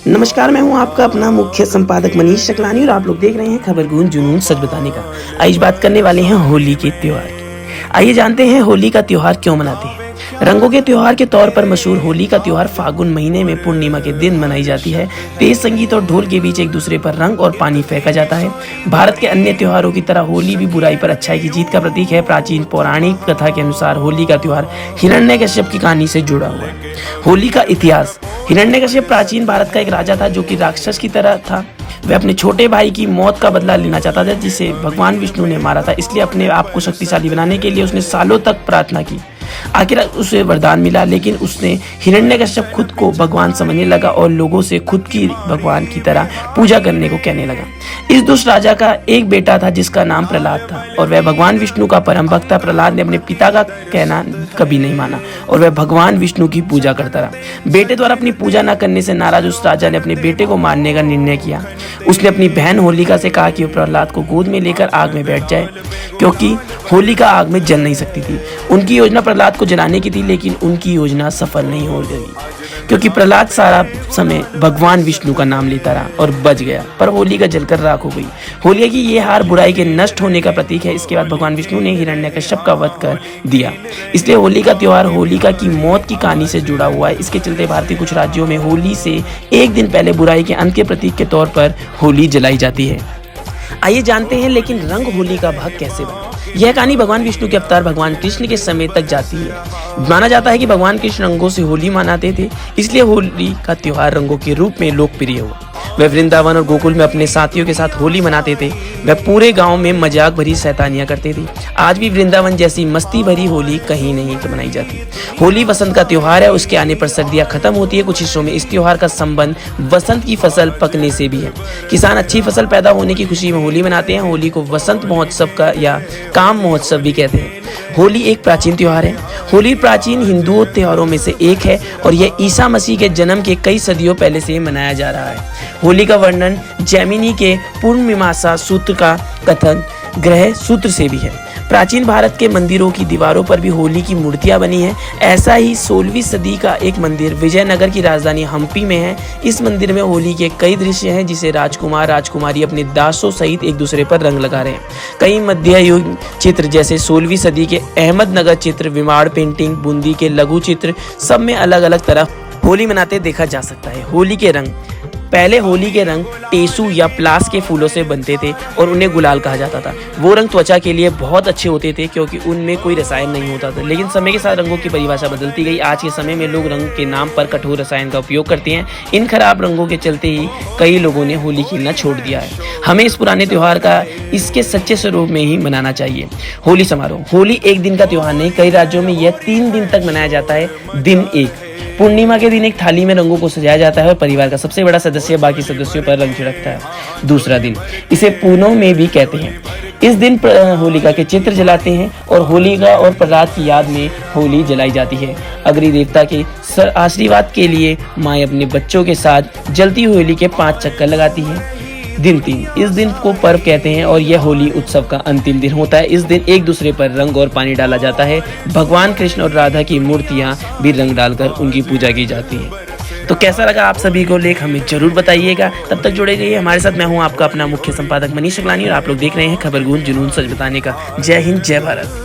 नमस्कार, मैं हूं आपका अपना मुख्य संपादक मनीष शकलानी और आप लोग देख रहे हैं खबर गूंज जुनून सच बताने का। आज बात करने वाले हैं होली के त्योहार की। आइए जानते हैं होली का त्योहार क्यों मनाते हैं। रंगों के त्योहार के तौर पर मशहूर होली का त्योहार फागुन महीने में पूर्णिमा के दिन मनाई जाती है। तेज संगीत और ढोल के बीच एक दूसरे पर रंग और पानी फेंका जाता है। भारत के अन्य त्योहारों की तरह होली भी बुराई पर अच्छाई की जीत का प्रतीक है। प्राचीन पौराणिक कथा के अनुसार होली का त्योहार हिरण्यकश्यप की कहानी से जुड़ा हुआ है। होली का इतिहास। हिरण्यकश्यप प्राचीन भारत का एक राजा था जो कि राक्षस की तरह था। वह अपने छोटे भाई की मौत का बदला लेना चाहता था जिसे भगवान विष्णु ने मारा था। इसलिए अपने आप को शक्तिशाली बनाने के लिए उसने सालों तक प्रार्थना की। आखिर उसे वरदान मिला, लेकिन उसने हिरण्यकश्यप खुद को भगवान समझने लगा और लोगों से खुद की भगवान की तरह पूजा करने को कहने लगा। इस दुष्ट राजा का एक बेटा था जिसका नाम प्रहलाद था और वह भगवान विष्णु का परम भक्त था। प्रहलाद ने अपने पिता का कहना कभी नहीं माना और वह भगवान विष्णु की पूजा करता रहा। बेटे द्वारा अपनी पूजा न करने से नाराज उस राजा ने अपने बेटे को मारने का निर्णय किया। उसने अपनी बहन होलिका से कहा कि वह प्रहलाद को गोद में लेकर आग में बैठ जाए, क्योंकि होलिका आग में जल नहीं सकती थी। उनकी योजना प्रहलाद को जलाने की थी, लेकिन उनकी योजना सफल नहीं हो गई क्योंकि प्रहलाद सारा समय भगवान विष्णु का नाम लेता रहा और बच गया, पर होलिका जलकर राख हो गई। होलिका की ये हार बुराई के नष्ट होने का प्रतीक है। इसके बाद भगवान विष्णु ने हिरण्यकश्यप का वध कर दिया। इसलिए होली का त्योहार होलिका की मौत की कहानी से जुड़ा हुआ है। इसके चलते भारतीय कुछ राज्यों में होली से एक दिन पहले बुराई के अंत के प्रतीक के तौर पर होली जलाई जाती है। आइए जानते हैं लेकिन रंग होली का भाग कैसे बना। यह कहानी भगवान विष्णु के अवतार भगवान कृष्ण के समय तक जाती है। माना जाता है कि भगवान कृष्ण रंगों से होली मनाते थे, इसलिए होली का त्योहार रंगों के रूप में लोकप्रिय हुआ। वह वृंदावन और गोकुल में अपने साथियों के साथ होली मनाते थे। वह पूरे गांव में मजाक भरी शैतानियां करते थे। आज भी वृंदावन जैसी मस्ती भरी होली कहीं नहीं मनाई जाती। होली वसंत का त्योहार है। उसके आने पर सर्दियां खत्म होती है। कुछ हिस्सों में इस त्योहार का संबंध वसंत की फसल पकने से भी है। किसान अच्छी फसल पैदा होने की खुशी में होली मनाते हैं। होली को वसंत महोत्सव का या काम महोत्सव भी कहते हैं। होली एक प्राचीन त्योहार है। होली प्राचीन हिंदू त्योहारों में से एक है और यह ईसा मसीह के जन्म के कई सदियों पहले से मनाया जा रहा है। होली का वर्णन जैमिनी के पूर्णमीमांसा सूत्र का कथन ग्रह सूत्र से भी है। प्राचीन भारत के मंदिरों की दीवारों पर भी होली की मूर्तियां बनी हैं। ऐसा ही 16वीं सदी का एक मंदिर विजयनगर की राजधानी हम्पी में है। इस मंदिर में होली के कई दृश्य हैं जिसे राजकुमार राजकुमारी अपने दासों सहित एक दूसरे पर रंग लगा रहे हैं। कई मध्य युग चित्र जैसे 16वीं सदी के अहमदनगर चित्र, विमाड़ पेंटिंग, बूंदी के लघु चित्र, सब में अलग अलग तरह होली मनाते देखा जा सकता है। होली के रंग। पहले होली के रंग टेसू या प्लास के फूलों से बनते थे और उन्हें गुलाल कहा जाता था। वो रंग त्वचा के लिए बहुत अच्छे होते थे क्योंकि उनमें कोई रसायन नहीं होता था। लेकिन समय के साथ रंगों की परिभाषा बदलती गई। आज के समय में लोग रंग के नाम पर कठोर रसायन का उपयोग करते हैं। इन खराब रंगों के चलते ही कई लोगों ने होली खेलना छोड़ दिया है। हमें इस पुराने त्योहार का इसके सच्चे स्वरूप में ही मनाना चाहिए। होली समारोह। होली एक दिन का त्योहार नहीं, कई राज्यों में यह 3 दिन तक मनाया जाता है। दिन 1, पूर्णिमा के दिन एक थाली में रंगों को सजाया जाता है और परिवार का सबसे बड़ा सदस्य बाकी सदस्यों पर रंग छिड़कता है। दूसरा दिन, इसे पूनों में भी कहते हैं। इस दिन होलिका के चित्र जलाते हैं और होलिका और प्रहलाद की याद में होली जलाई जाती है। अग्नि देवता के आशीर्वाद के लिए माँ अपने बच्चों के साथ जलती हुई होली के 5 चक्कर लगाती है। दिन 3, इस दिन को पर्व कहते हैं और यह होली उत्सव का अंतिम दिन होता है। इस दिन एक दूसरे पर रंग और पानी डाला जाता है। भगवान कृष्ण और राधा की मूर्तियां भी रंग डालकर उनकी पूजा की जाती है। तो कैसा लगा आप सभी को लेख हमें जरूर बताइएगा। तब तक जुड़े रहिए हमारे साथ। मैं हूं आपका अपना मुख्य संपादक मनीष शकलानी और आप लोग देख रहे हैं खबर गूंज जुनून सच बताने का। जय हिंद, जय भारत।